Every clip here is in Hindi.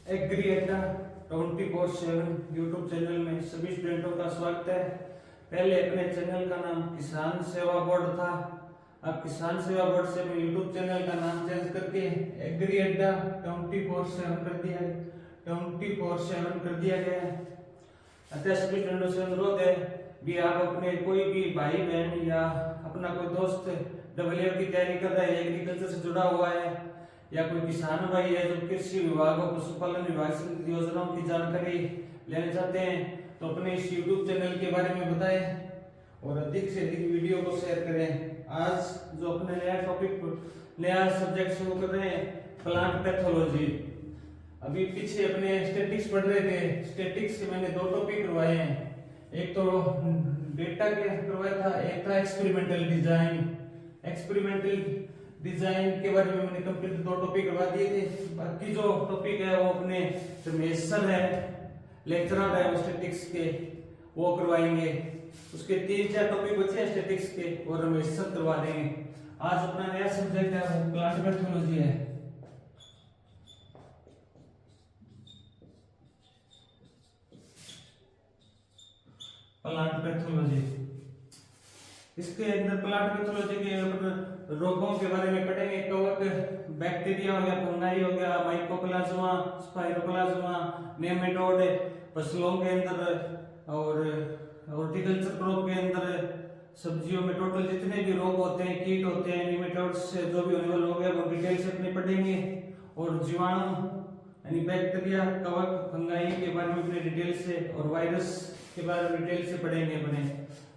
एग्री अड्डा 24/7 यूट्यूब चैनल में सभी स्टूडेंटों का स्वागत है। पहले अपने चैनल का नाम किसान सेवा बोर्ड था। अब किसान सेवा बोर्ड से मैं यूट्यूब चैनल का नाम चेंज करके एग्री अड्डा 24/7 कर दिया गया है। अतः सभी स्टूडेंटों से अनुरोध है भी आप अपने कोई भी भाई बहन या अपना कोई दोस्त डबल की तैयारी कर रहा है, एग्रीकल्चर से जुड़ा हुआ है, या कोई किसान भाई है जो कृषि विभाग और पशुपालन विभाग से योजनाओं की जानकारी लेना चाहते हैं, तो अपने इस यूट्यूब चैनल के बारे में बताएं और अधिक से अधिक वीडियो को शेयर करें। आज जो अपने नया सब्जेक्ट शुरू कर रहे हैं, प्लांट पैथोलॉजी। अभी पीछे अपने स्टैटिक्स पढ़ रहे थे, स्टैटिक्स के मैंने 2 टॉपिक करवाए हैं। एक तो डेटा के करवाया था, एक था एक्सपेरिमेंटल डिजाइन। एक्सपेरिमेंटल डिजाइन के बारे में मैंने कंप्लीट 2 टॉपिक करवा दिए थे। बाकी जो टॉपिक है वो अपने सेमेस्टर है, लेक्चरर है स्टैटिक्स के, वो करवाएंगे। उसके 3-4 टॉपिक बचे हैं स्टैटिक्स के और हम सेमेस्टर करवा देंगे। आज अपना नया सब्जेक्ट है वो प्लांट पैथोलॉजी है। प्लांट पैथोलॉजी, इसके अंदर प्लांट पैथोलॉजी के रोगों के बारे में पढ़ेंगे। कवक, बैक्टीरिया हो गया, फंगाई हो गया, माइकोप्लाज्मा, स्पाइरोप्लाज्मा, नेमेटोड फसलों के अंदर और हॉर्टिकल्चर क्रॉप के अंदर सब्जियों में टोटल जितने भी रोग होते हैं, कीट होते हैं, निमेटोड्स से जो भी होने वाले रोग है वो डिटेल से अपने पढ़ेंगे। और जीवाणु यानी बैक्टीरिया, कवक, फंगाई के बारे में अपने डिटेल से और वायरस के बारे में डिटेल से पढ़ेंगे अपने।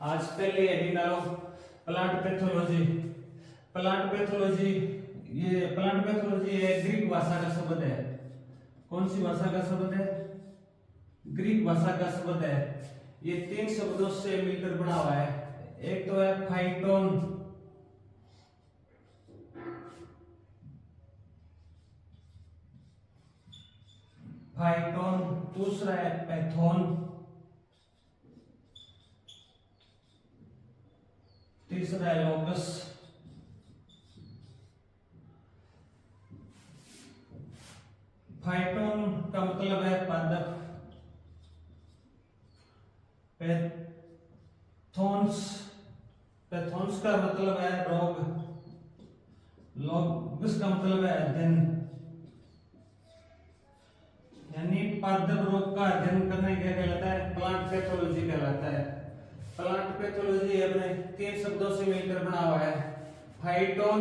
आज पहले हेडिंग डालो plant pathology. Plant pathology Greek भाषा का शब्द है। कौन सी भाषा का शब्द है? ग्रीक भाषा का शब्द है। ये 3 शब्दों से मिलकर बना हुआ है। एक तो है फाइटोन, दूसरा है पैथोन, तीसरा है लोकस। फाइटोन का मतलब है पादप, पैथोन्स का मतलब है रोग, लोगस का मतलब है अध्ययन, यानी पादप रोग का अध्ययन करने क्या कहलाता है? प्लांट पैथोलॉजी कहलाता है। प्लांट पैथोलॉजी अपने 3 शब्दों से मिलकर बना हुआ है, फाइटोन,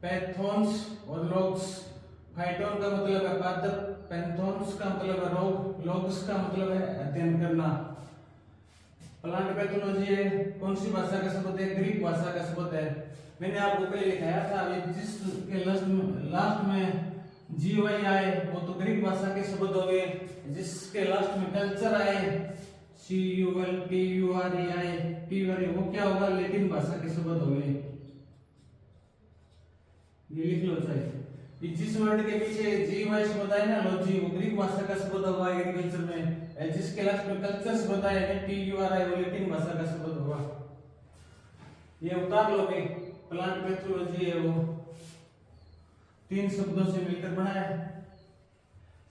पैथोन्स और लोग्स। फाइटोन का मतलब है पादप, पैथोन्स का मतलब है रोग, लोग्स का मतलब है अध्ययन करना। प्लांट पैथोलॉजी है कौन सी भाषा का शब्द है? ग्रीक भाषा का शब्द है। मैंने आपको पहले लिखाया था, जिसके लास्ट में जीवाई आए वो तो ग्रीक भाषा के शब्द हो गए, जिसके लास्ट में कल्चर आए CULTURE आए, वो क्या होगा? लैटिन भाषा के शब्द हो गए। ये लिख लो चाहिए। जिस वर्ड के पीछे जीवाई शब्द आए ना, लॉजी, वो ग्रीक भाषा का शब्द होगा एग्रीकल्चर में। जिसके लास्ट में कल्चर शब्द आए TURE, वो लैटिन भाषा का शब्द होगा। ये उतार लो भाई। प्लांट पैथोलॉजी है वो 3 शब्दों से मिलकर बना है।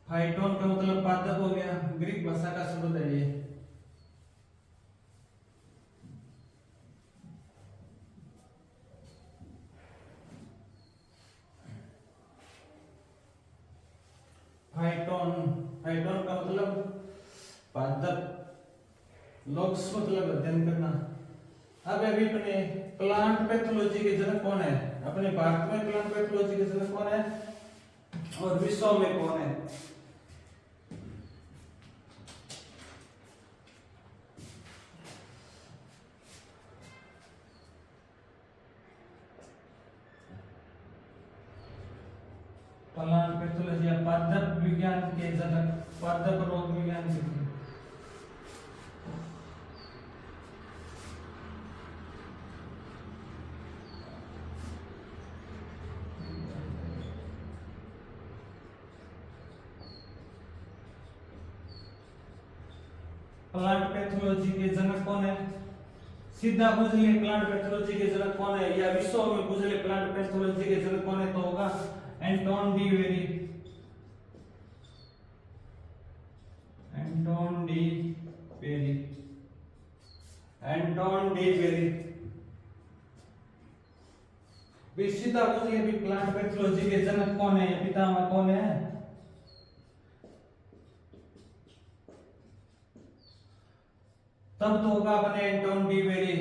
फाइटोन का मतलब पादप हो गया, ग्रीक भाषा का शब्द है ये। फाइटोन का मतलब पादप, लोग्स मतलब अध्ययन करना। अब अभी अपने प्लांट पैथोलॉजी के जनक कौन है? अपने भारत में प्लांट पैथोलॉजी के जनक कौन है और विश्व में कौन है? प्लांट पैथोलॉजी या पादप विज्ञान के जनक, पादप रोग विज्ञान के जनक। प्लांट पैथोलॉजी के जनक कौन है? सीधा पूछ ले प्लांट पैथोलॉजी के जनक कौन है, या विश्व में पूछ ले प्लांट पैथोलॉजी के जनक कौन है, तो होगा Anton de very. Anton de very. सीधा पूछ लिया भी प्लांट पैथोलॉजी के जनक कौन है या पितामह कौन है? तब तो होगा अपने एंटोन डी वेरी।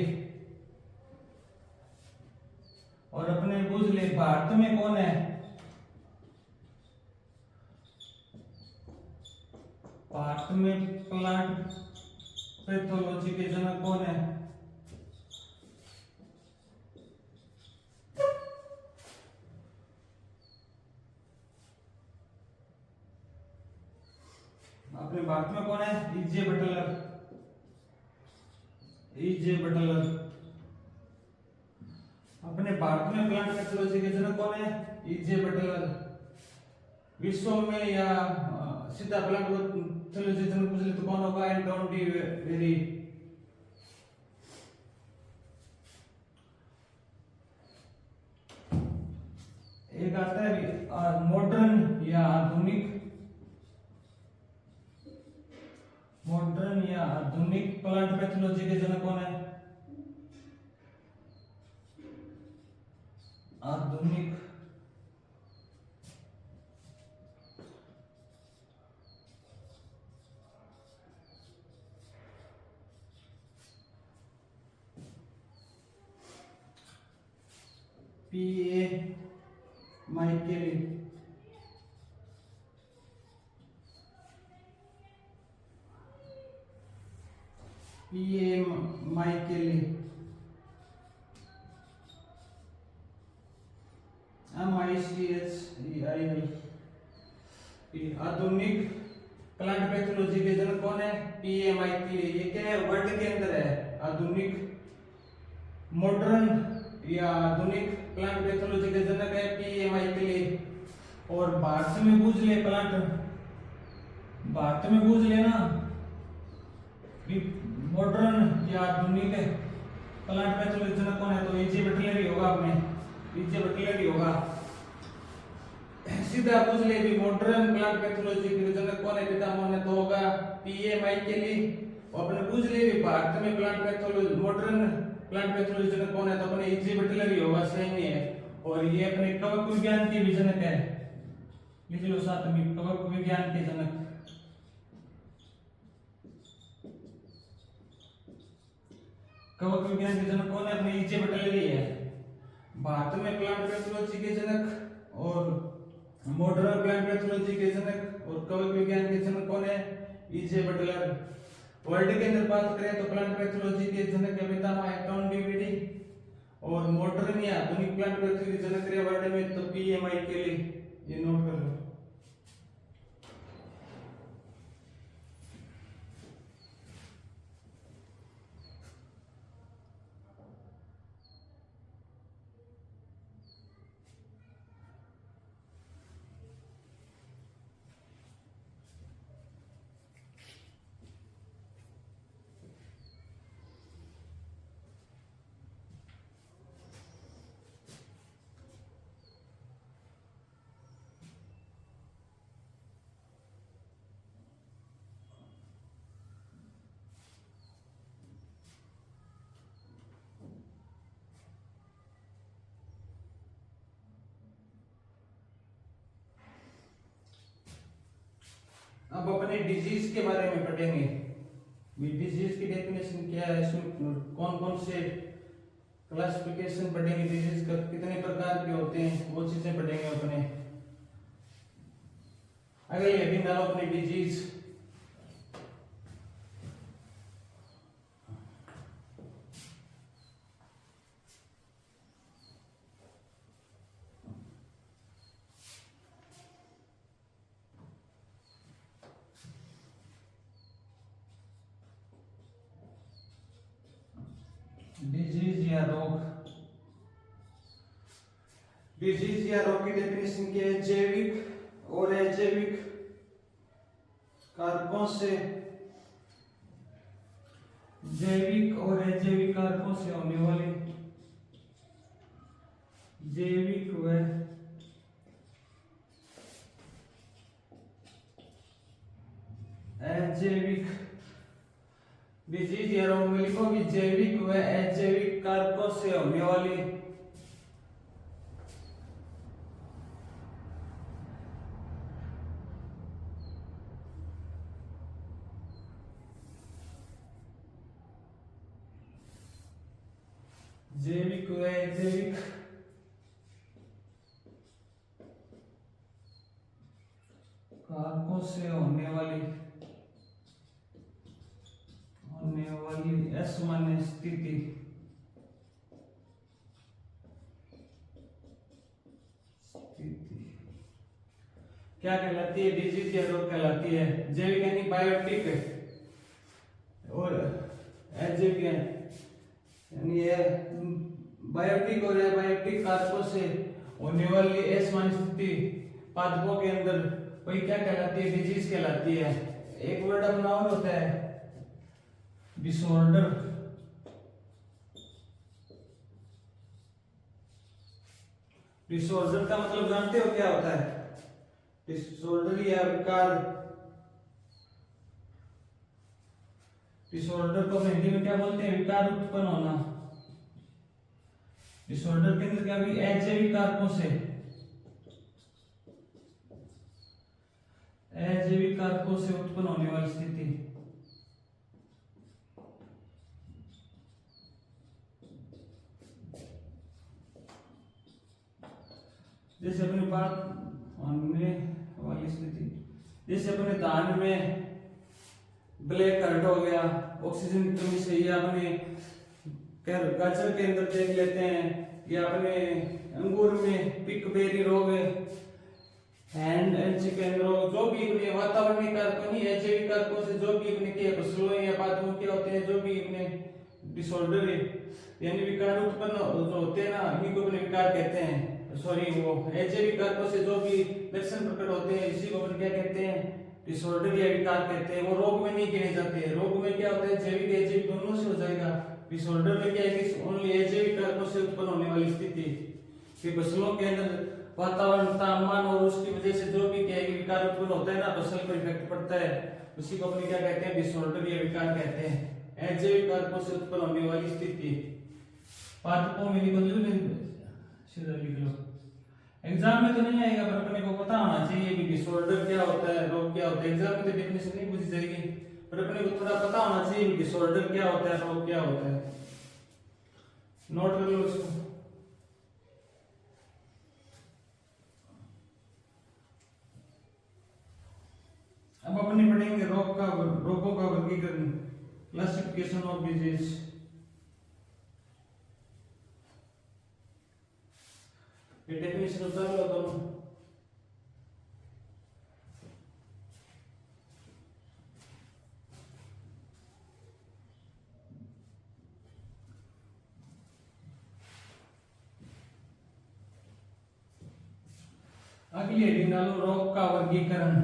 और अपने पूछ ले भारत में कौन है? भारत में प्लांट पैथोलॉजी के जनक कौन है? अपने भारत में कौन है? E J Butler. E J Butler. अपने भारत में प्लांट पैथोलॉजी के जनक कौन है? E J Butler. विश्व में या सीधा प्लांट पैथोलॉजी जनक पूछ ले तो कौन होगा? Anton de very. एक आता है मॉडर्न या आधुनिक। मॉडर्न या आधुनिक प्लांट पैथोलॉजी के जनक कौन है? आधुनिक पीए माइकेली। पीए माइकेली। MICHEIL। आधुनिक प्लांट पैथोलॉजी के जनक कौन है? पीए माइकेली। ये क्या है? वर्ड के अंदर है। आधुनिक मॉडर्न या आधुनिक प्लांट पैथोलॉजी के जनक है पीए माइकेली। और भारत में पूछ ले प्लांट, भारत में पूछ लेना मॉडर्न या आधुनिक प्लांट पैथोलॉजी जनक कौन है? तो ईजे बटलर ही होगा। अपने ईजे बटलर ही होगा। सीधा पूछ ले भी मॉडर्न प्लांट पैथोलॉजी के जनक कौन है? पितामह ने तो होगा पीए माइकेली। और अपने पूछ ले भी भारत में plant pathology modern plant pathology जनक कौन है? तो अपने ईजे बटलर ही होगा। सेम ही है। और ये अपने कवक विज्ञान के भी जनक है। लिख लो साथ में, कवक विज्ञान के जनक। कवक विज्ञान के जनक कौन है? अपने ईजे बटलर ही है। भारत में प्लांट पैथोलॉजी के जनक और मॉडर्न प्लांट पैथोलॉजी के जनक और कवक विज्ञान के जनक कौन है? E J Butler. वर्ल्ड के अंदर बात करें तो प्लांट पैथोलॉजी के जनक के पितामह एंटोन डी वेरी। और मॉडर्न या आधुनिक प्लांट पैथोलॉजी के जनक के वर्ल्ड में तो पीए माइकेली। ये नोट कर लो। अब अपने डिजीज के बारे में पढ़ेंगे। डिजीज की डेफिनेशन क्या है, इसमें कौन कौन से क्लासिफिकेशन पढ़ेंगे, डिजीज का कितने प्रकार के होते हैं, वो चीजें पढ़ेंगे अपने। अगर ये भी डालो अपने डिजीज। डिजीज या रोग। डिजीज या रोग की डेफिनेशन क्या है? जैविक और अजैविक कारकों से, जैविक और अजैविक कारकों से होने वाले, जैविक व अजैविक डिजीज या रोग में लिखोगी जैविक व अजैविक कारकों से होने वाली जैविक व अजैविक कारकों से होने वाली असामान्य स्थिति क्या कहलाती है? डिजीज या रोग कहलाती है। जैविक यानी बायोटिक और अजैविक यानी ये बायोटिक और एबायोटिक कारकों से होने वाली असामान्य स्थिति पादपों के अंदर वही क्या कहलाती है? डिजीज कहलाती है। एक वर्ड अपना और होता है डिसऑर्डर। डिसऑर्डर का मतलब जानते हो क्या होता है? डिसऑर्डर या विकार। डिसऑर्डर को हिंदी में क्या बोलते हैं? विकार उत्पन्न होना। डिसऑर्डर के अंदर क्या भी अजैविक कारकों से उत्पन्न होने वाली स्थिति। जैसे अपनी बात होने वाली स्थिति, जैसे अपने धान में ब्लैक हर्ट हो गया ऑक्सीजन की कमी से, या अपने गाजर के अंदर देख लेते हैं, या अपने अंगूर में पिकबेरी रोग, हैंड एंड चिकन रोग, जो भी अपने वातावरणीय कारकों अजैविक कारकों से जो भी अपने के फसलों या पादपों के होते हैं, जो भी अपने डिसऑर्डर यानी विकार उत्पन्न जो होते हैं ना, इन्हीं को अपने विकार कहते हैं। सॉरी, वो अजैविक कारकों से जो भी लक्षण प्रकट होते हैं इसी को अपन क्या कहते हैं? डिसऑर्डर या विकार कहते हैं। वो रोग में नहीं गिने जाते। रोग में क्या होता है? जैविक अजैविक दोनों से हो जाएगा। डिसऑर्डर में क्या है कि ओनली अजैविक कारकों से उत्पन्न होने वाली स्थिति कि फसलों के अंदर वातावरण, तापमान और उसकी वजह से जो भी क्या है विकार उत्पन्न होता है ना, फसल पर इफेक्ट पड़ता है, उसी को अपन क्या कहते हैं? डिसऑर्डर या विकार कहते हैं। अजैविक कारकों से उत्पन्न होने वाली स्थिति पादपों में लिख लो। एग्जाम में तो नहीं आएगा पर अपने को पता होना चाहिए कि डिसऑर्डर क्या होता है, रोग क्या होता है। एग्जाम में तो डेफिनेशन नहीं पूछी जाएगी पर अपने को थोड़ा पता होना चाहिए कि डिसऑर्डर क्या होता है, रोग क्या होता है। नोट कर लो इसको। अब अपने पढ़ेंगे रोगों का वर्गीकरण, क्लासिफिकेशन ऑफ डिजीज। ये डेफिनेशन उतार लो दोनों। अगली हेडिंग डालो रोग का वर्गीकरण।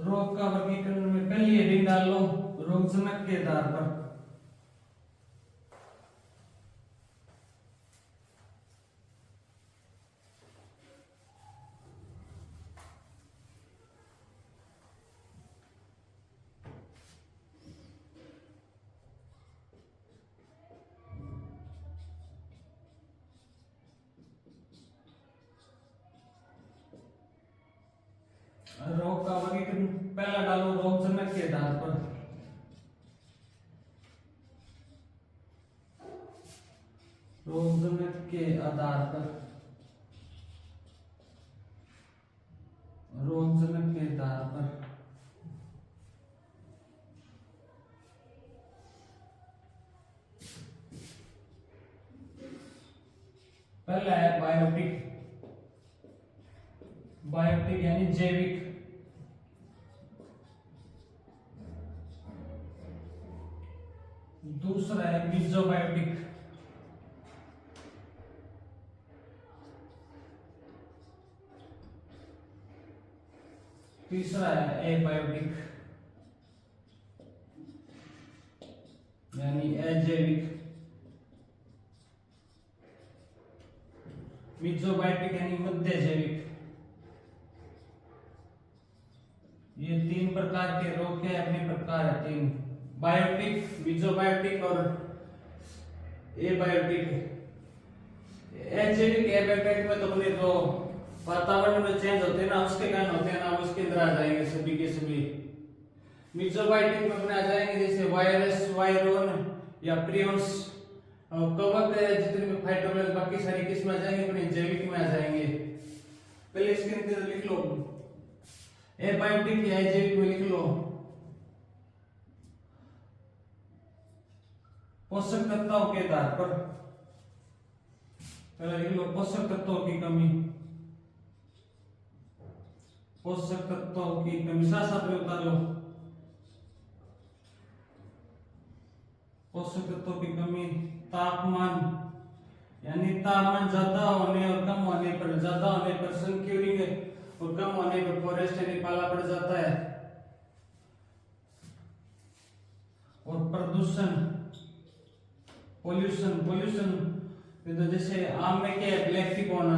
रोग का वर्गीकरण में पहली हेडिंग डालो रोगजनक के आधार पर। रोग का वर्गीकरण पहला डालो रोगजनक के आधार पर। रोगजनक के आधार पर, रोगजनक के आधार पर पहला है बायोटिक। बायोटिक यानी जैविक। दूसरा है मेसोबायोटिक। तीसरा है एबायोटिक यानी अजैविक। मेसोबायोटिक यानी मध्य जैविक। ये तीन प्रकार के रोग के अपने प्रकार है 3, बायोटिक, मीजोबायोटिक और एबायोटिक। एजैविक एबायोटिक में तो अपने जो वातावरण में चेंज होते हैं ना उसके कारण होते हैं ना, उसके अंदर आ जाएंगे सभी के सभी। मीजोबायोटिक में अपने आ जाएंगे जैसे वायरस, वायरोन या प्रियंस, कवक जितने भी फाइटोप्लाज्म बाकी सारी किस्में आ जाएंगे अपने जैविक में आ जाएंगे। पहले इसके अंदर लिख लो एबायोटिक या जैविक में लिख लो पोषक तत्वों के आधार पर, पहले लिख लो पोषक तत्वों की कमी, पोषक तत्वों की कमी, साथ साथ में उतार लो पोषक तत्वों की कमी, तापमान यानी तापमान ज्यादा होने और कम होने पर, ज्यादा होने पर सनक्यूरिंग और कम होने पर फॉरेस्ट यानी पाला पड़ जाता है। और प्रदूषण, पोल्यूशन, पोल्यूशन तो जैसे आम में क्या है ब्लैक टिप होना,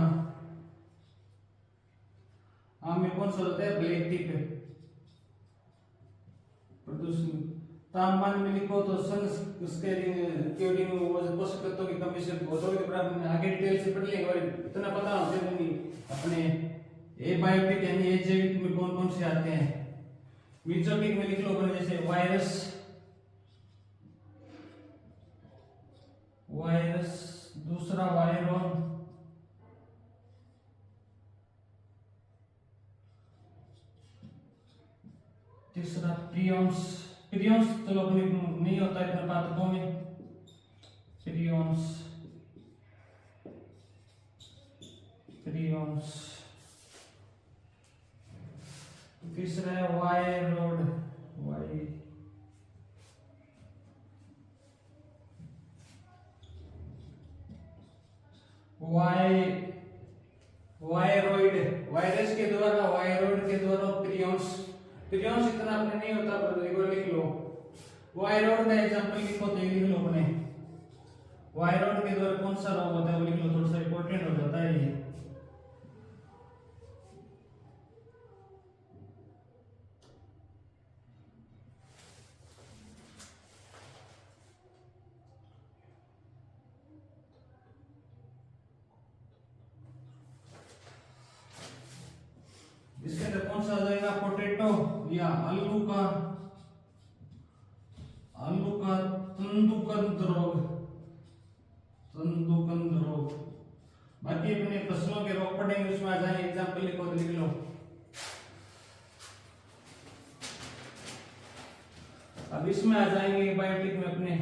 आम में कौन सा होता है ब्लैक टिप। प्रदूषण, तापमान में लिखो तो सन क्यूरिंग पोषक तत्वों की कमी से आगे डिटेल से पढ़ लेंगे और इतना पता होता नहीं अपने एबायोटिक यानी एजैविक में कौन कौन से आते हैं। मीजोटिक में लिख लो अपने जैसे वायरस, वायरस, दूसरा वायरोन, तीसरा प्रियंस, प्रियंस चलो अपने नहीं होता है इतना पाठकों में, प्रियंस, प्रियंस, तीसरा है वायरोड, वायरोइड, वायरस के द्वारा, वायरोइड के द्वारा प्रियंस, प्रियंस इतना अपने नहीं होता पर लिख लो। वायरोइड का एग्जांपल लिखो तो लिख लो अपने, वायरोइड के द्वारा कौन सा रोग होता है वो लिख लो, थोड़ा सा इंपॉर्टेंट हो जाता है ये। इसके अंदर कौन सा आ जाएगा पोटैटो या आलू का तंदुकंद रोग, तंदुकंद रोग। बाकी अपने फसलों के रोग पड़ेंगे उसमें आ जाएंगे, एग्जांपल लिखो तो लिख लो। अब इसमें आ जाएंगे बायोटिक में अपने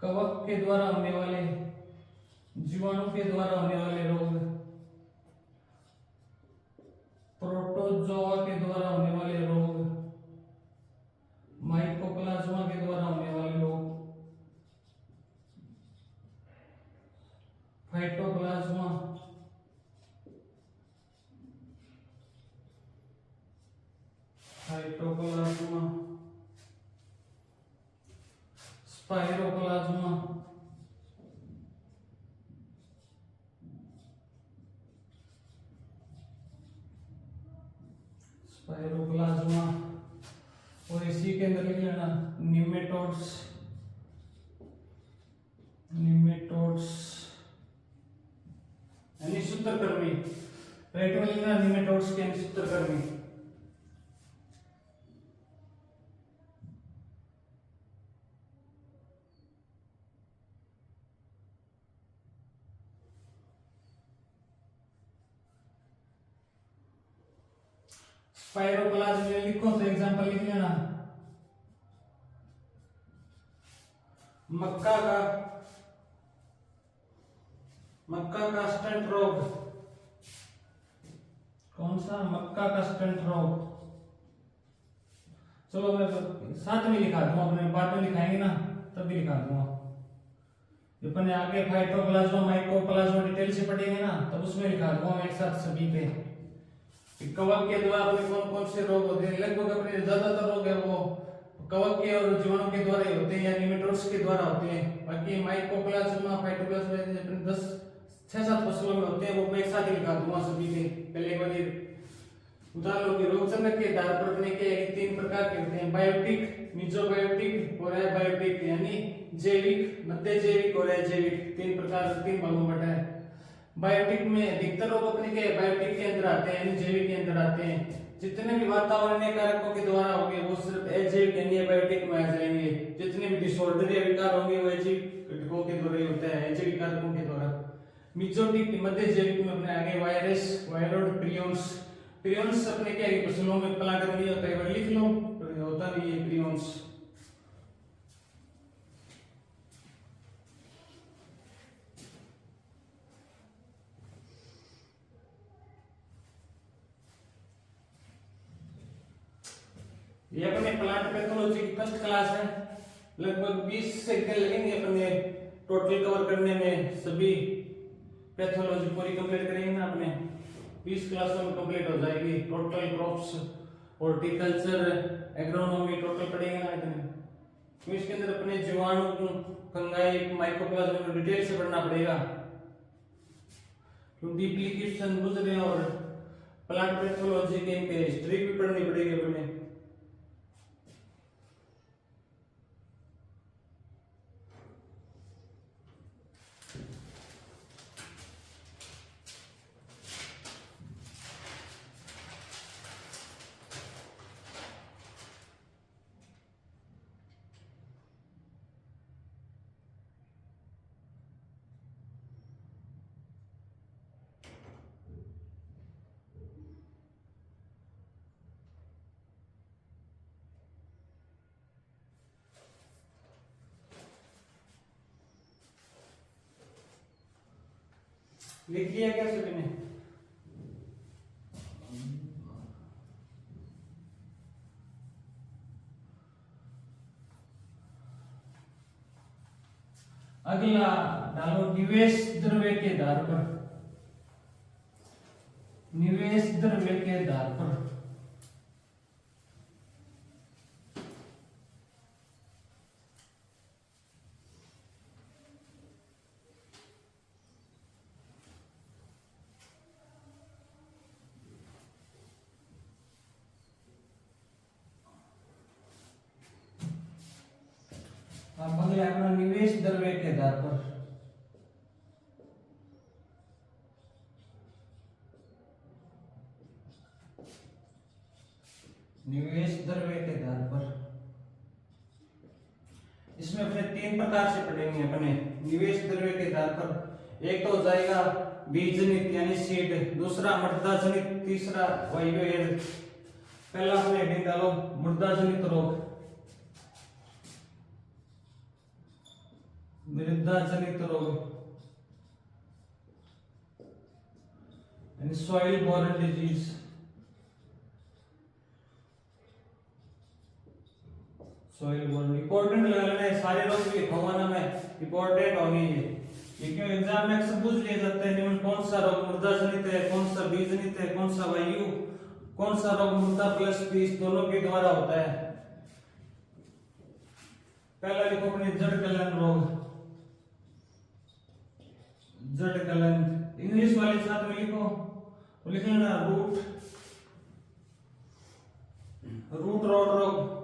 कवक के द्वारा होने वाले, जीवाणु के द्वारा होने वाले रोग, प्रोटोजोआ के द्वारा होने वाले रोग, माइकोप्लाज्मा के द्वारा होने वाले रोग, फाइटोप्लाज्मा, फाइटोप्लाज्मा, स्पाइरोप्लाज्मा, स्पाइरोप्लाज्मा, और इसी के अंदर लिख लेना निमेटोड्स, निमेटोड्स यानी सूत्रकृमि, राइट में लिखना निमेटोड्स के यानी सूत्रकृमि। स्पाइरोप्लाज्म में लिखो तो एग्जांपल लिख लेना मक्का का स्टंट रोग, कौन सा मक्का का स्टंट रोग। चलो मैं साथ में लिखा दूंगा, अपने बाद में लिखाएंगे ना तब भी लिखा दूंगा। अपने आगे फाइटोप्लाज्मा माइकोप्लाज्मा डिटेल से पढ़ेंगे ना तब उसमें लिखा दूंगा एक साथ सभी पे। कवक के द्वारा अपने कौन कौन से रोग होते हैं, लगभग अपने ज्यादातर रोग है वो कवक के और जीवाणु के द्वारा ही होते हैं या निमेटोड्स के द्वारा होते हैं। बाकी माइकोप्लाज्मा फाइटोप्लाज्मा 6-7 फसलों में होते हैं, वो मैं एक साथ ही लिखा दूंगा सभी के। पहले एक बार उदाहरणों के रोगजनक के आधार पर अपने के तीन प्रकार के होते हैं, बायोटिक, मिजोबायोटिक और एबायोटिक, यानी जैविक, मध्य जैविक और अजैविक, तीन प्रकार, तीन भागों में बटा है। बायोटिक में अधिकतर रोग अपने के बायोटिक के अंदर आते हैं, यानी जैविक के अंदर आते हैं। जितने भी वातावरणीय कारकों के द्वारा होंगे वो सिर्फ अजैविक यानी एबायोटिक में आ जाएंगे। जितने भी डिसऑर्डर या विकार होंगे वो अजैविक घटकों के द्वारा ही होता है, अजैविक कारकों के द्वारा। मिजोटिक मध्य जैविक में अपने आगे वायरस, वायरोड, प्रियॉन्स। प्रियॉन्स अपने क्या है, फसलों में प्लांट में नहीं होता है, लिख लो, होता नहीं है प्रियॉन्स। ये अपने प्लांट पैथोलॉजी की फर्स्ट क्लास है। लगभग 20 से लगेंगे अपने टोटल कवर करने में, सभी पैथोलॉजी पूरी कंप्लीट करेंगे ना अपने 20 क्लासों में कंप्लीट हो जाएगी। Total crops, horticulture, agronomy total पढ़ेंगे ना इतने। तो इसके अंदर अपने जीवाणु, फंगाई, माइक्रोप्लाज्म को डिटेल से पढ़ना पड़ेगा, क्योंकि डीपली क्वेश्चन पूछ रहे हैं। और प्लांट पैथोलॉजी के इनके हिस्ट्री भी पढ़नी पड़ेगी अपने। लिख लिया क्या सभी ने? अगला डालो निवेश द्रव्य के आधार पर। निवेश द्रव्य के आधार पर अब अगला अपना निवेश द्रव्य के आधार पर। निवेश द्रव्य के आधार पर इसमें अपने तीन प्रकार से पढ़ेंगे अपने निवेश द्रव्य के आधार पर। एक तो हो जाएगा बीजजनित यानी सीड, दूसरा मृदा जनित, तीसरा वायु। पहला अपने हेडिंग डालो मृदा जनित रोग। मृदा जनित रोग यानी soil borne disease. Soil borne important लगा लेना है, सारे रोग भी लिखा ना मैं, इंपॉर्टेंट होंगे ये क्यों एग्जाम में अक्सर पूछ लिया जाता है निम्न कौन सा रोग मृदा जनित है, कौन सा बीज जनित है, कौन सा वायु, कौन सा रोग मृदा प्लस बीज दोनों के द्वारा होता है। पहला लिखो अपने जड़ गलन रोग। जड़ गलन इंग्लिश वाले साथ में लिखो, तो लिख लेना रूट रॉट रोग।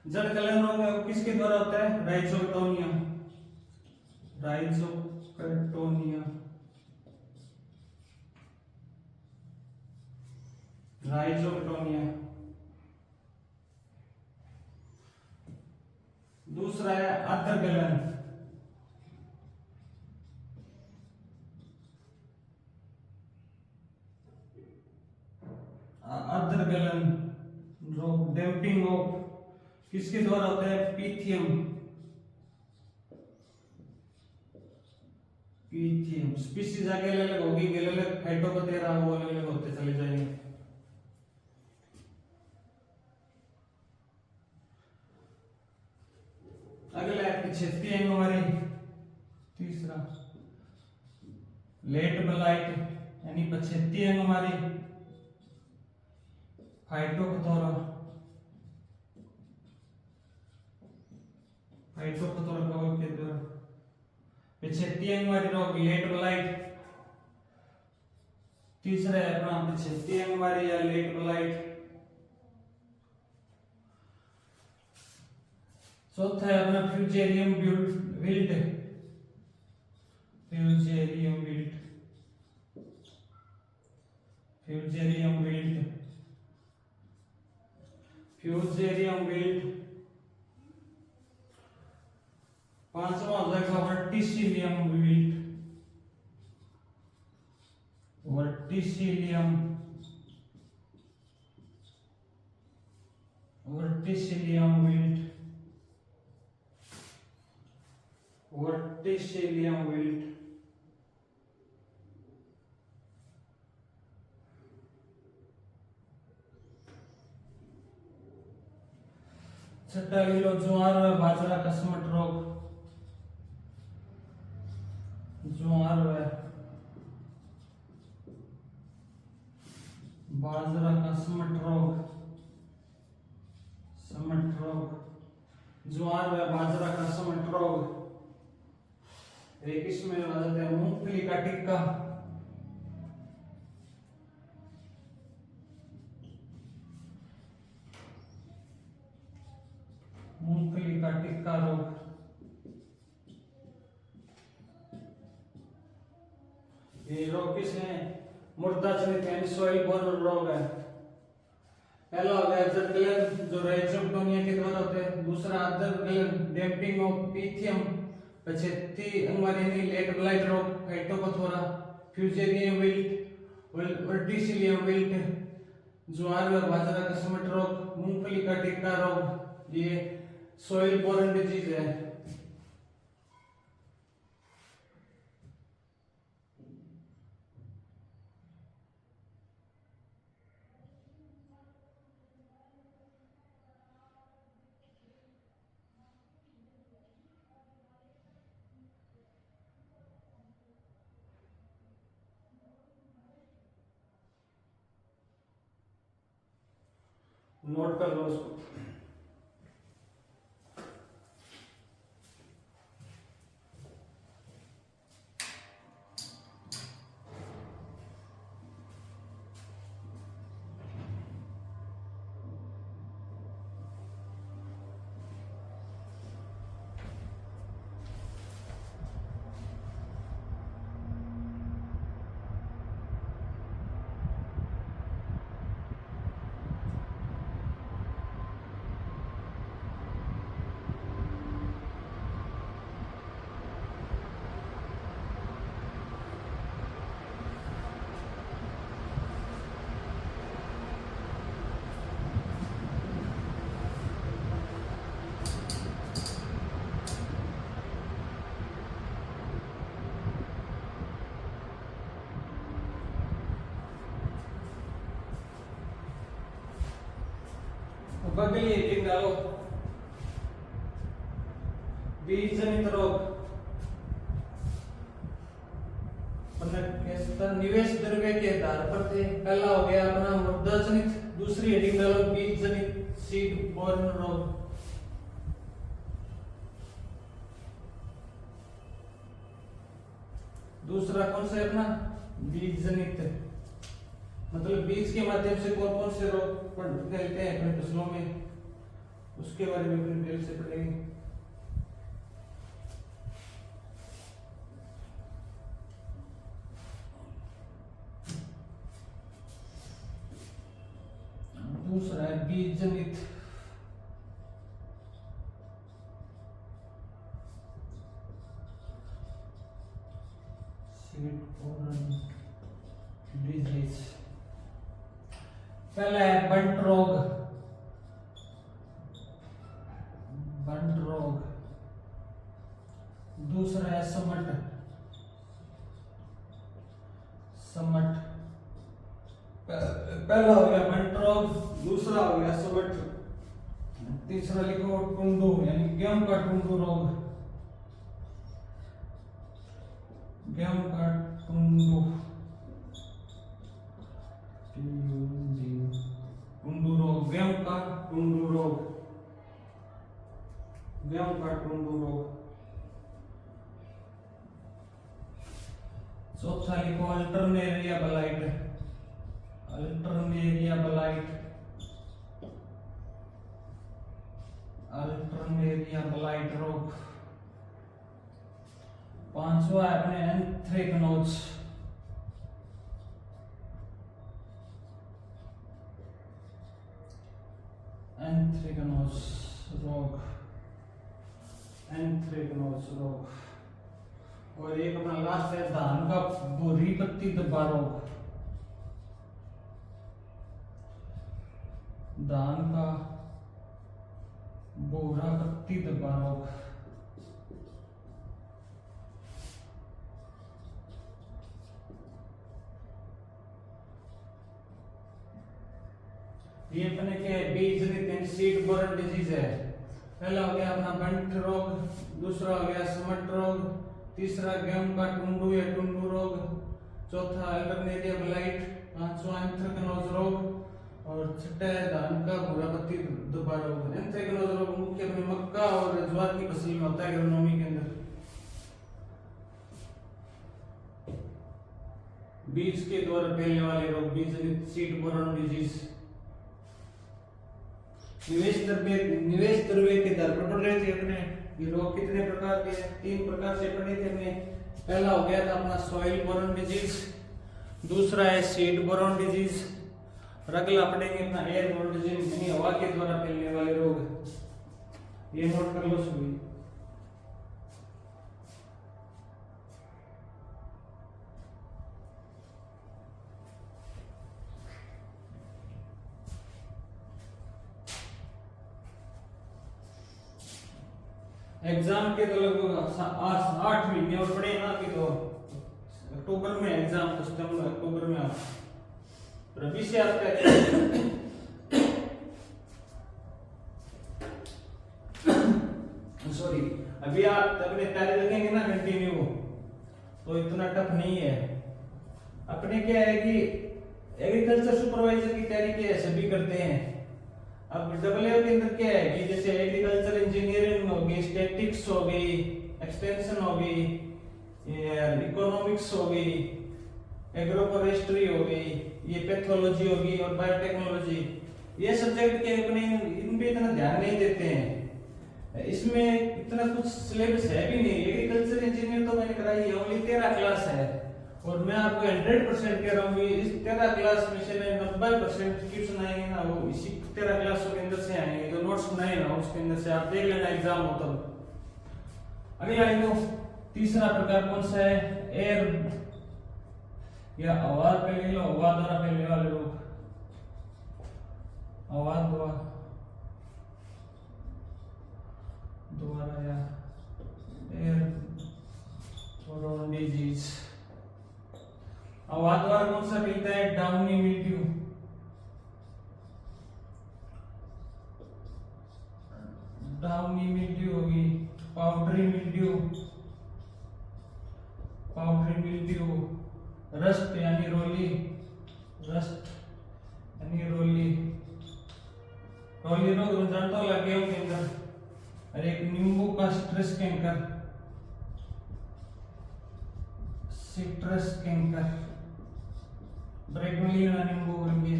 जड़ गलन रोग किसके द्वारा होता है? राइजोटोनिया। राइजोटोनिया राइजोटोनिया। दूसरा है आर्द्र गलन। आर्द्र गलन रोग डैम्पिंग ऑफ किसके द्वारा होता है? पीथियम। पीथियम स्पीशीज आगे अलग अलग होगी, अलग अलग फाइटोपथेरा वो अलग अलग होते चले जाएंगे। अगला है पिछेती अंगमारी। तीसरा लेट ब्लाइट यानी पछेती अंगमारी। फाइटोपथोरा कवक के द्वारा पिछेती अंगमारी रोग, लेट ब्लाइट, तीसरा है अपना पीछे टीएमआर या लेट ब्लाइट। चौथा है अपना fusarium wilt, fusarium wilt, fusarium wilt, fusarium wilt. पांचवा हो जाएगा Verticillium wilt, Verticillium, Verticillium wilt, Verticillium wilt. छठा किलो ज्वार व बाजरा कसमट रोग, ज्वार व बाजरा कसमट रोग, समट रोग, ज्वार व बाजरा का समट रोग। एक इसमें आ जाता है मूंगफली का टिक्का, मूंगफली का टिक्का रोग। ये रोग किस है? मुर्दा जनित यानी सॉइल बोर्न रोग है। पहला हो गया जटगलन जो राइजोटोनिया के द्वारा होते हैं। दूसरा अदरगलन डैम्पिंग ऑफ पीथियम। पछेती अंगवारी लेट ब्लाइट रोग, Phytophthora, Fusarium wilt, Verticillium wilt, ज्वार व बाजरा कसमट रोग, मूंगफली का टिक्का रोग, ये सॉइल बोर्न डिजीज है। नोट कर लो उसको। बगली एक डालो, बीज जनित रोग, निवेश द्रव्य के आधार पर थे। पहला हो गया अपना मुद्दा जनित, दूसरी हेडिंग डालो बीज जनित सीड बोर्न रोग। दूसरा कौन सा है अपना बीज जनित, मतलब बीज के माध्यम से कौन कौन से रोग फैलते हैं अपने फसलों में, उसके बारे में अपने डिटेल से पढ़ेंगे। दूसरा है बीज जनित, सीड बोर्न डिजीज। पहला है बंट रोग, बंट रोग। दूसरा है समट, समट। पहला हो गया बंट रोग, दूसरा हो गया समट, तीसरा लिखो टुंडू यानी गेहूं का टुंडू रोग, गेहूं का टुंडू, टुंडू रोग, गेहूं का टुंडू रोग, गेहूं का टुंडू रोग। चौथा लिखो Alternaria blight, Alternaria blight, Alternaria blight रोग। पांचवा है अपने एंथ्रेक्नोज, एंथ्रेक्नोज रोग, एंथ्रेक्नोज रोग। और एक अपना लास्ट है धान का भूरी पत्ती धब्बा रोग, धान का भूरा पत्ती धब्बा रोग। ये अपने के बीज जनित सीड बोरन डिजीज है। पहला हो गया अपना बंट रोग, दूसरा हो गया समट रोग, तीसरा गेहूं का टुंडू या टुंडू रोग, चौथा अल्टरनेरिया ब्लाइट, पांचवा एंथ्रेक्नोज रोग और छठा है धान का भूरा पत्ती धब्बा रोग। एंथ्रेक्नोज रोग मुख्य अपने मक्का और ज्वार की फसल में होता है एग्रोनॉमी के अंदर। बीज के द्वारा फैलने वाले रोग, बीज जनित सीड बोरन डिजीज। निवेश द्रव्य के दर पर पढ़ रहे थे अपने। ये रोग कितने प्रकार के हैं? 3 प्रकार से पढ़े थे अपने। पहला हो गया था अपना सॉइल बोरन डिजीज, दूसरा है सीड बोरन डिजीज और अगला पढ़ेंगे अपना एयर बोरन डिजीज, यानी हवा के द्वारा फैलने वाले रोग। ये नोट कर लो सभी। एग्जाम के तो लगभग 8 महीने और पड़े ना कि तो अक्टूबर में एग्जाम, सितंबर अक्टूबर में आप रवि से आपका सॉरी अभी आप अपने तैयारी रखेंगे ना कंटिन्यू तो इतना टफ नहीं है। अपने क्या है कि एग्रीकल्चर सुपरवाइजर की तैयारी क्या है सभी करते हैं। अब डब्ल्यू के अंदर क्या है कि जैसे एग्रीकल्चर इंजीनियरिंग हो गई, स्टैटिक्स हो गई, एक्सटेंशन हो गई, इकोनॉमिक्स हो गई, एग्रोफोरेस्ट्री हो गई, ये पैथोलॉजी होगी और बायोटेक्नोलॉजी, ये सब्जेक्ट के अपने इन पे इतना ध्यान नहीं देते हैं। इसमें इतना कुछ सिलेबस है भी नहीं। एग्रीकल्चर इंजीनियर तो मैंने कराई है, ओनली 13 क्लास है और मैं आपको 100% कह रहा हूँ इस 13 क्लास में से 90% क्वेश्चन आएंगे ना वो इसी 13 क्लासों के अंदर से आएंगे। जो नोट्स बनाए ना उसके अंदर से आप देख लेना एग्जाम हो तब। अगला देखो तीसरा प्रकार कौन सा है? एयर या हवा फैलने लो, हवा द्वारा फैलने वाले रोग, हवा द्वारा या एयर बोरन डिजीज। हवा द्वारा कौन सा फैलता है? डाउनी मिल्ड्यू, डाउनी मिल्ड्यू होगी, powdery mildew, powdery mildew, rust यानी रोली, रस्ट यानी रोली, रोली रोग जानता हो गेहूं के अंदर। और एक नींबू का सिट्रस कैंकर, सिट्रस कैंकर, ब्रेकमिलियन नींबू वर्गीय।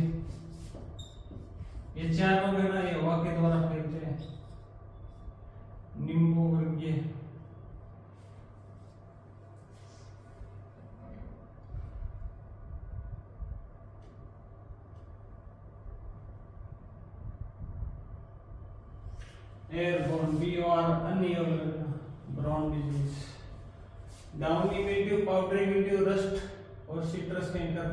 ये 4 रोग है ना ये हवा के द्वारा फैलते हैं। नींबू वर्गीय, एयरबोर्न बी और अन्य brown disease, downy mildew, powdery mildew, rust और citrus canker.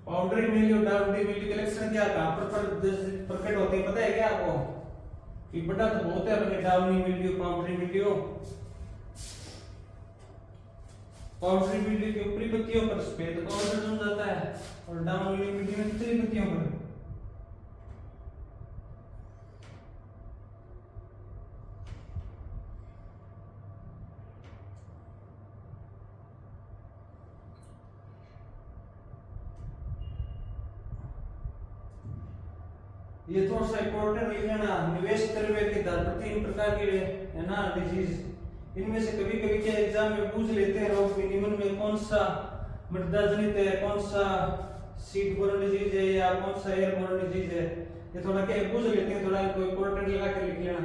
Powdery mildew, downy mildew के लक्षण क्या कहां पर प्रकट होते हैं पता है क्या आपको? कि बड़ा तो बहुत है अपने downy mildew, powdery mildew. Powdery mildew की ऊपरी पत्तियों पर सफेद पाउडर जम जाता है और डाउनी मिल्ड्यू में निचली पत्तियों पर। ये थोड़ा सा इंपॉर्टेंट लिख लेना। निवेश द्रव्य के दर पर 3 प्रकार के है ना डिजीज। इनमें से कभी कभी क्या एग्जाम में पूछ लेते हैं रोग निम्न में कौन सा मृदा जनित है, कौन सा सीट बोर्न डिजीज है या कौन सा एयर बोर्न डिजीज है, ये थोड़ा क्या पूछ लेते हैं, थोड़ा इनको इंपॉर्टेंट लगा के लिख लेना।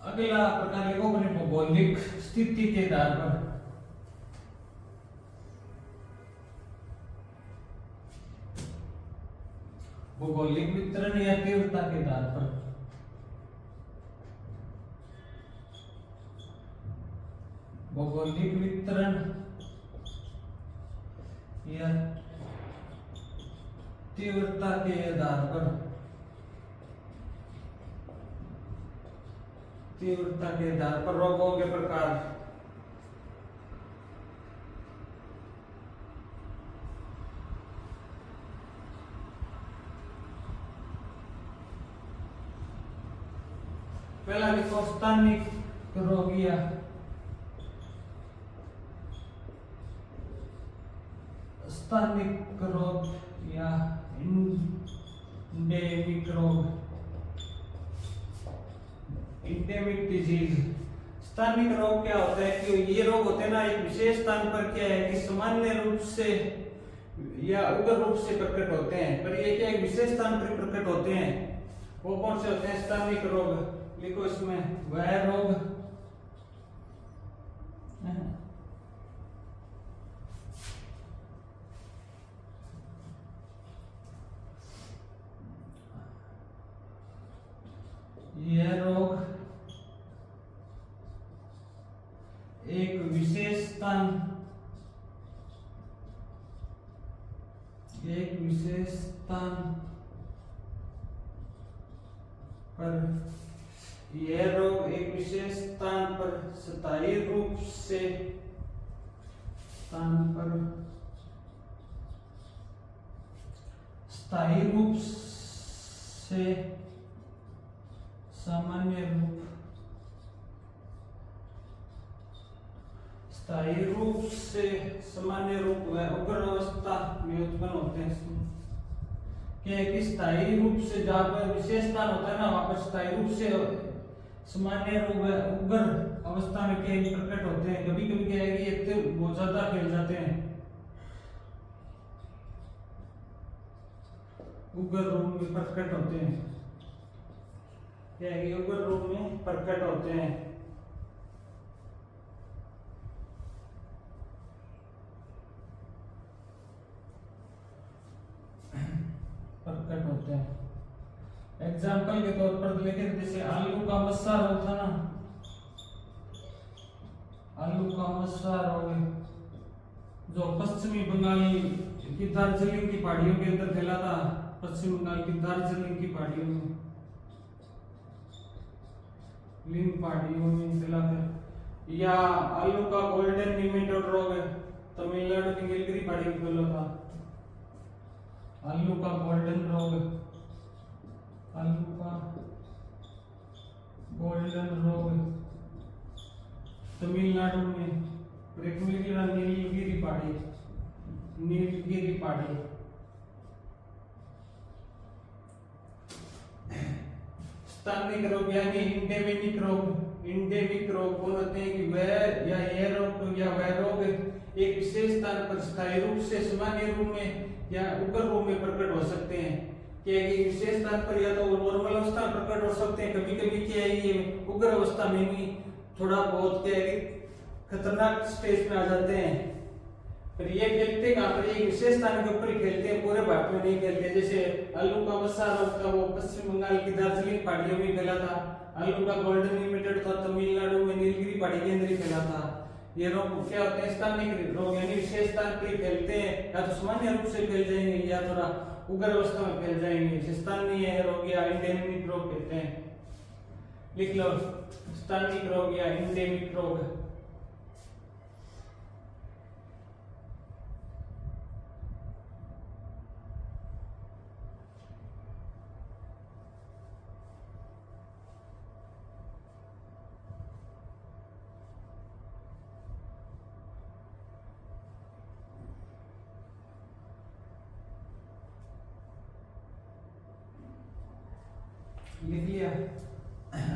अगला प्रकार लिखो अपने भौगोलिक स्थिति के आधार पर। भौगोलिक वितरण या तीव्रता के आधार पर। भौगोलिक वितरण या तीव्रता के आधार पर। तीव्रता के आधार पर रोगों के प्रकार। पहला लिखो स्थानिक रोग या स्थानिक रोग या इंडेमिक रोग, इंडेमिक डिजीज। स्थानिक रोग क्या होता है कि ये रोग होते हैं ना एक विशेष स्थान पर क्या है कि सामान्य रूप से या उग्र रूप से प्रकट होते हैं, पर ये क्या एक विशेष स्थान पर प्रकट होते हैं। वो कौन से होते हैं स्थानिक रोग? लिखो इसमें वह रोग यह रोग एक विशेष स्थान पर, यह रोग एक विशेष स्थान पर स्थायी रूप से सामान्य रूप व उग्र अवस्था में उत्पन्न होते हैं। कि स्थायी रूप से जहाँ पर विशेष स्थान होता है ना वहां पर स्थायी रूप से सामान्य रूप व उग्र अवस्था में क्या प्रकट होते हैं। कभी कभी क्या है कि ये तो बहुत ज्यादा फैल जाते हैं, उग्र रूप में प्रकट होते हैं। क्या है कि उग्र रूप में प्रकट होते हैं। प्रकट होते हैं। एग्जाम्पल के तौर पर लेके जैसे आलू का मस्सा रोग था ना, आलू का मस्सा रोग जो पश्चिमी बंगाल की दार्जिलिंग की पहाड़ियों के अंदर फैला था, पश्चिम बंगाल की दार्जिलिंग की पहाड़ियों में, लिंग पहाड़ियों में फैला था। या आलू का गोल्डन निमेटोड रोग है, तमिलनाडु की नीलगिरी पहाड़ी में फैला था। आलू का गोल्डन रोग, आलू का गोल्डन रोग तमिलनाडु में, नीलगिरी पहाड़ी, नीलगिरी पहाड़ी। स्थानिक रोग यानी इंडेमिक रोग। इंडेमिक रोग कौन होते हैं कि वह या यह रोग या वह रोग एक विशेष स्थान पर स्थायी रूप से सामान्य रूप में या उग्र रूप में प्रकट हो सकते हैं। क्या है विशेष स्थान पर या तो वो नॉर्मल अवस्था में प्रकट हो सकते हैं, कभी कभी क्या है ये उग्र अवस्था में भी थोड़ा बहुत क्या है खतरनाक स्टेज पे आ जाते हैं। पर ये फैलते कहाँ पर, एक विशेष स्थान के ऊपर ही फैलते हैं, पूरे भारत में नहीं फैलते। जैसे आलू का मस्सा रोग था वो पश्चिम बंगाल की दार्जिलिंग पहाड़ियों में फैला था। आलू का गोल्डन लिमिटेड था तमिलनाडु में नीलगिरी पहाड़ी के अंदर ही फैला था। ये रोग क्या होते हैं स्थानिक रोग यानी विशेष स्थान पर ही फैलते हैं, या तो सामान्य रूप से फैल जाएंगे या थोड़ा उग्र अवस्था में फैल जाएंगे। स्थानीय रोग या इंडेमिक रोग कहते हैं। लिख लो स्थानिक रोग या इंडेमिक रोग। लिख लिया।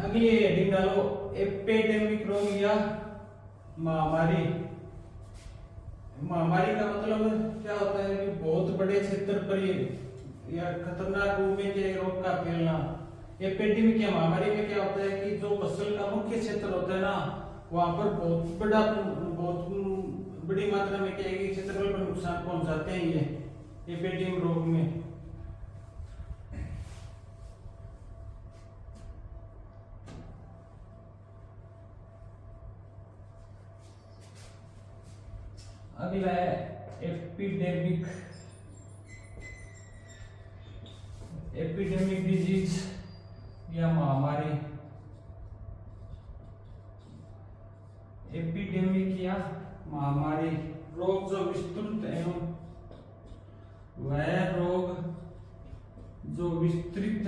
अगली हेडिंग डालो एपिडेमिक रोग या महामारी। महामारी का मतलब क्या होता है कि बहुत बड़े क्षेत्र पर या खतरनाक रूप में के रोग का फैलना। एपिडेमिक या महामारी में क्या होता है कि जो फसल का मुख्य क्षेत्र होता है ना वहां पर बहुत बड़ी मात्रा में क्या है कि क्षेत्रफल पर नुकसान पहुंचाते हैं ये एपिडेमिक रोग में। अगला है एपिडेमिक डिजीज या महामारी। एपिडेमिक या महामारी रोग जो विस्तृत एवं वह रोग जो विस्तृत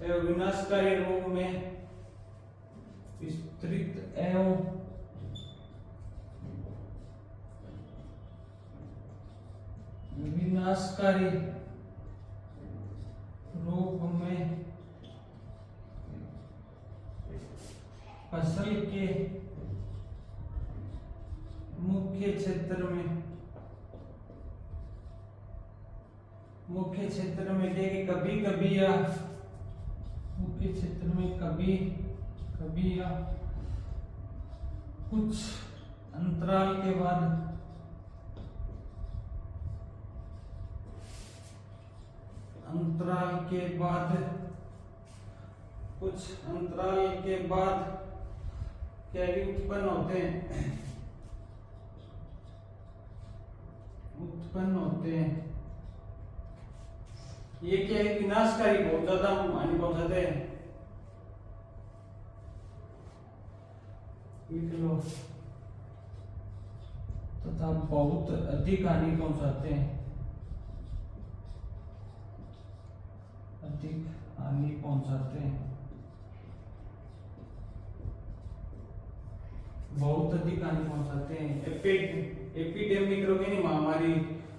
एवं विनाशकारी रोग में विस्तृत एवं विनाशकारी रोग में फसल के मुख्य क्षेत्र में देखिए कभी कभी या मुख्य क्षेत्र में कभी कभी या कुछ अंतराल के बाद क्या उत्पन्न होते हैं। ये क्या है विनाशकारी बहुत ज्यादा हानि पहुंचाते हैं। लिख लो तथा बहुत अधिक हानि पहुंचाते हैं। बहुत अधिक हानि पहुंचाते हैं। एपिडेमिक रोग यानी महामारी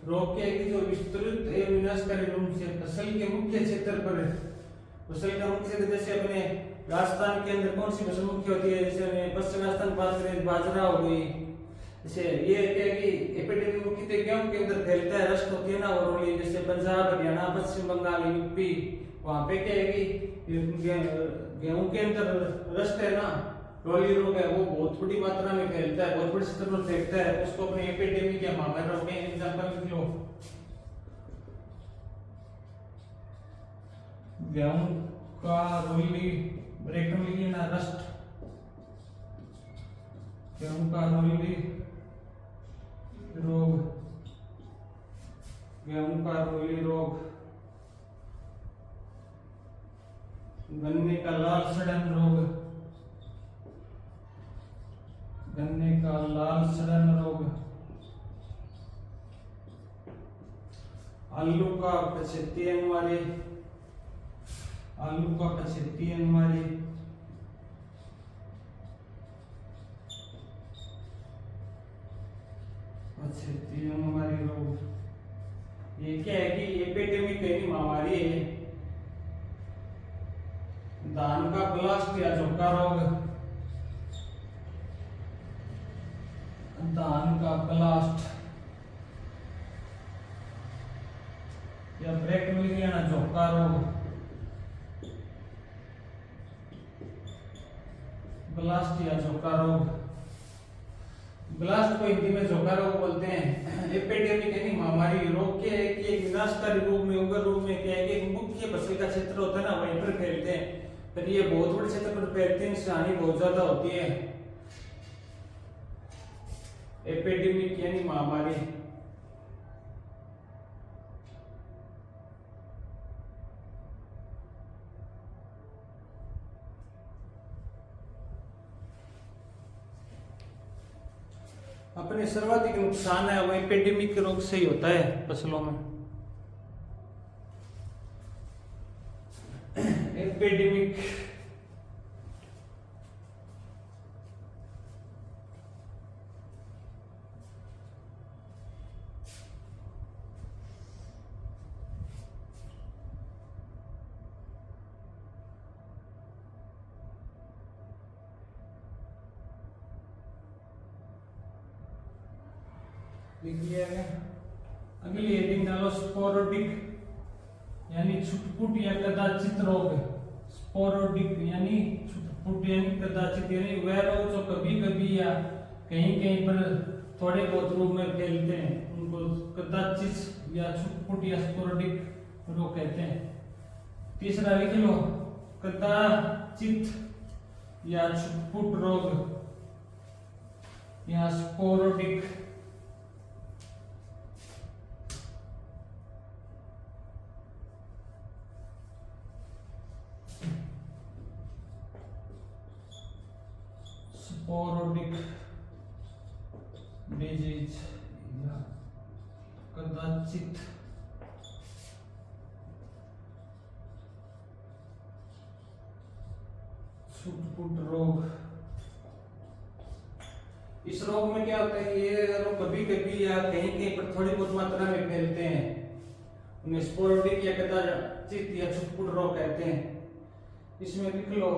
रोग के जो विस्तृत एवं विनाशकारी रूप से फसल के मुख्य क्षेत्र पर फसल का मुख्य क्षेत्र जैसे अपने राजस्थान के अंदर कौन सी फसल मुख्य होती है, जैसे पश्चिम राजस्थान बात करें बाजरा हो गई। जैसे ये क्या है कि एपिडेमिक मुख्यतः गेहूं के अंदर फैलता है, रस्ट होती है ना और जैसे पंजाब हरियाणा पश्चिम बंगाल यूपी वहां पे क्या है कि गेहूं के अंदर रस्ट है ना रोली रोग है वो बहुत बड़ी मात्रा में फैलता है, बहुत बड़े स्तर पर फैलता है। उसको अपने एपिडेमिक या महामारी रोग में एग्जांपल लिख लो। गेहूं का रोली ब्रेक में लिखना रस्ट, गेहूं का रोली रोग, गेहूं का रोली रोग, गन्ने का लाल सड़न रोग, गन्ने का लाल सड़न रोग, आलू का पछेती अंगमारी, आलू का पछेती अंगमारी, पछेती अंगमारी रोग। ये क्या है कि एपिडेमिक यानी महामारी है। धान का ब्लास्ट या झोंका रोग, धान का ब्लास्ट या ब्रेक मिल गया ना झोंका रोग, ब्लास्ट या झोंका रोग। ब्लास्ट को हिंदी में झोंका रोग बोलते हैं। एपिडेमिक यानी महामारी रोग के एक विनाशकारी रूप में उग्र रूप में क्या है कि मुख्य फसल का क्षेत्र होता है ना वहीं पर फैलते हैं, पर ये बहुत बड़े क्षेत्र पर फैलते हैं, इससे हानि बहुत ज्यादा होती है। एपिडेमिक यानी महामारी। अपने सर्वाधिक नुकसान है वो एपिडेमिक रोग से ही होता है फसलों में। एपिडेमिक लिख लिया गया। अगली हेडिंग डालो स्पोरोडिक यानी छुटपुट या कदाचित रोग। स्पोरोडिक यानी छुटपुट यानी कदाचित, यानी वह रोग जो कभी कभी या कहीं कहीं पर थोड़े बहुत रूप में फैलते हैं उनको कदाचित या छुटपुट या स्पोरोडिक रोग कहते हैं। तीसरा लिख लो कदाचित या छुटपुट रोग या स्पोरोडिक। स्पोरोडिक डिजीज या कदाचित छुटपुट रोग। इस रोग में क्या होता है, ये रोग कभी कभी या कहीं कहीं पर थोड़ी बहुत मात्रा में फैलते हैं, उन्हें स्पोरोडिक या कदाचित या छुटपुट रोग कहते हैं। इसमें लिख लो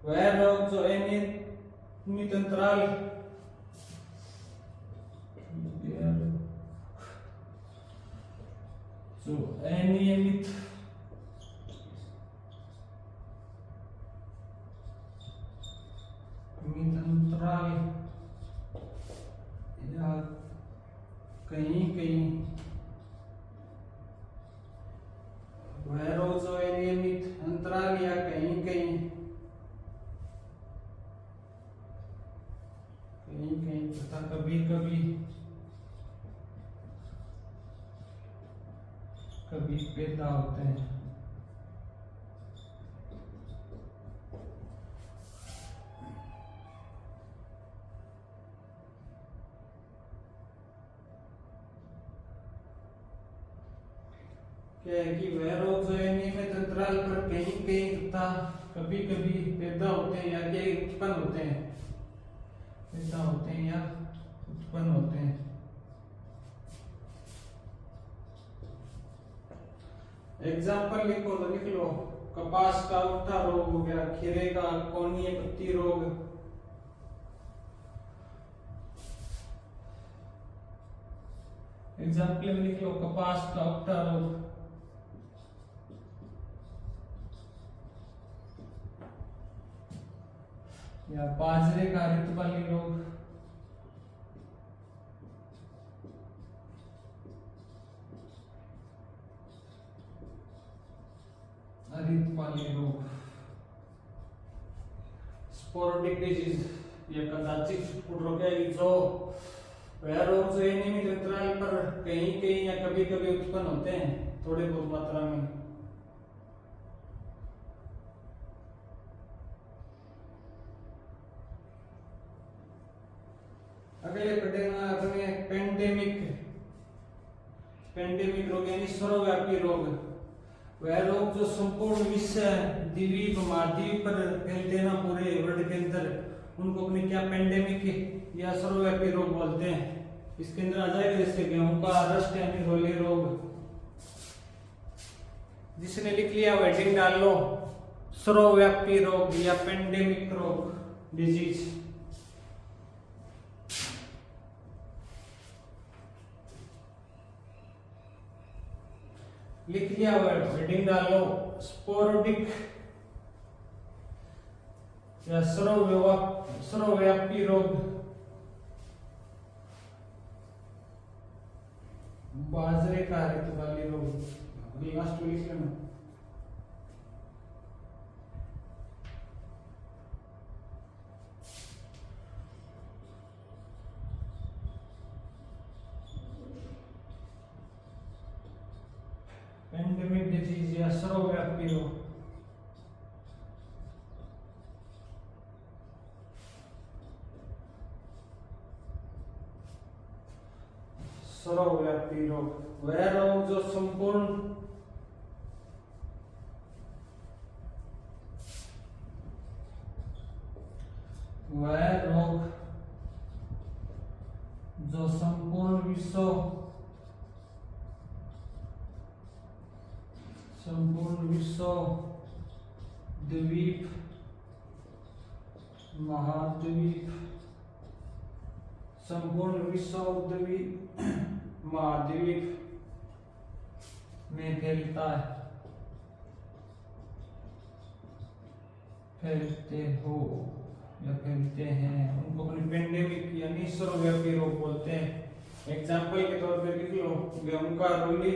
वह रोग जो अनियमित अंतराल अनियमित अंतराल या कहीं कहीं वह रोग जो अनियमित अंतराल या कहीं कहीं तथा कभी कभी पैदा होते हैं। क्या है कि वह रोग जो अनियमित अंतराल पर कहीं कहीं तथा कभी कभी पैदा होते हैं या उत्पन्न होते हैं, पैदा होते हैं या उत्पन्न होते हैं। एग्जाम्पल लिख लो कपास का उठा रोग हो गया, खीरे का कोनीय पत्ती रोग, एग्जाम्पल में लिख लो कपास का उठा रोग, या बाजरे का रितवाली रोग, रितवाली रोग। स्पोरोडिक डिजीज या कदाचित छुटपुट रोग है जो वह रोग जो अनियमित अंतराल पर कहीं कहीं या कभी कभी उत्पन्न होते हैं थोड़े बहुत मात्रा में। अगले पढ़ेगा अपने पेंडेमिक रोग यानी सर्वव्यापी रोग। वह रोग जो संपूर्ण विश्व द्वीप महाद्वीप पर फैलते ना पूरे वर्ल्ड के अंदर, उनको अपने क्या पेंडेमिक या सर्वव्यापी रोग बोलते हैं। इसके अंदर आ जाएगा जैसे गेहूं का रस्ट यानी रोली रोग। जिसने लिख लिया वह हेडिंग डाल लो सर्वव्यापी रोग या पेंडेमिक रोग डिजीज। लिख लिया वर्ड हेडिंग डालो स्पोरोडिक या सर्वव्यापी रोग, बाजरे का रितवाली रोग। अभी लास्ट में लिख लेना पेंडेमिक डिजीज या सर्वव्यापी रोग। सर्वव्यापी रोग वह रोग जो संपूर्ण विश्व द्वीप महाद्वीप संपूर्ण विश्व द्वीप महाद्वीप में फैलता है, फैलते हो या फैलते हैं, उनको अपनी पेंडेमिक यानी सर्वव्यापी रोग बोलते हैं। एग्जाम्पल के तौर पर लिख लो, गेहूं का रोली,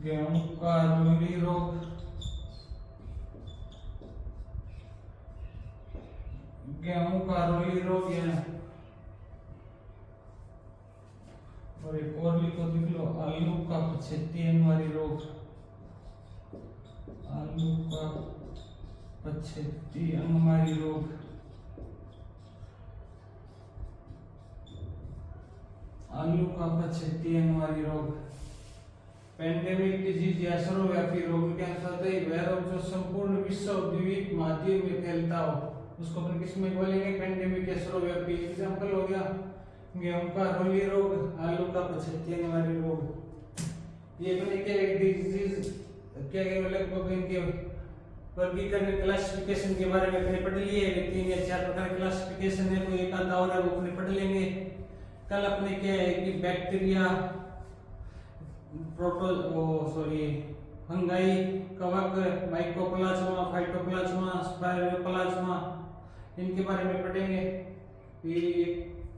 गेहूं का रोली रोग, गेहूं का रोली रोग है। और एक और लिखो, लिख लो आलू का पछेती अंगमारी रोग, आलू का पछेती अंगमारी रोग, आलू का पछेती अंगमारी रोग। पेंडेमिक डिजीज या सर्वव्यापी रोग के अंतर्गत वह रोग जो संपूर्ण विश्व द्वीप महाद्वीप में फैलता हो उसको अपन किस में बोलेंगे, पेंडेमिक या सर्वव्यापी। एग्जांपल हो गया गेहूं का रोली रोग, आलू का पछेती अंगमारी रोग। ये अपने क्या डिजीज क्या लगभग इनके वर्गीकरण क्लासिफिकेशन के बारे में अपने पढ़ लिए, 3 या 4 प्रकार क्लासिफिकेशन है, कोई एक आधा और है वो अपने पढ़ लेंगे। कल अपने क्या है कि बैक्टीरिया, फंगाई, कवक, माइकोप्लाज्मा, फाइटोप्लाज्मा, स्पाइरोप्लाज्मा, इनके बारे में पढ़ेंगे। ये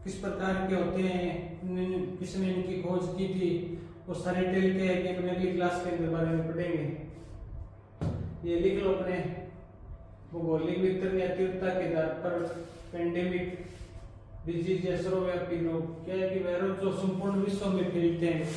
किस प्रकार के होते हैं, किसने इनकी खोज की थी, वो सारे डिटेल के एक अगली क्लास के अंदर बारे में पढ़ेंगे। ये लिख लो अपने भौगोलिक वितरण या तीव्रता के आधार पर पेंडेमिक डिजीज या सर्वव्यापी रोग क्या है कि वह रोग जो संपूर्ण विश्व में फैलते हैं।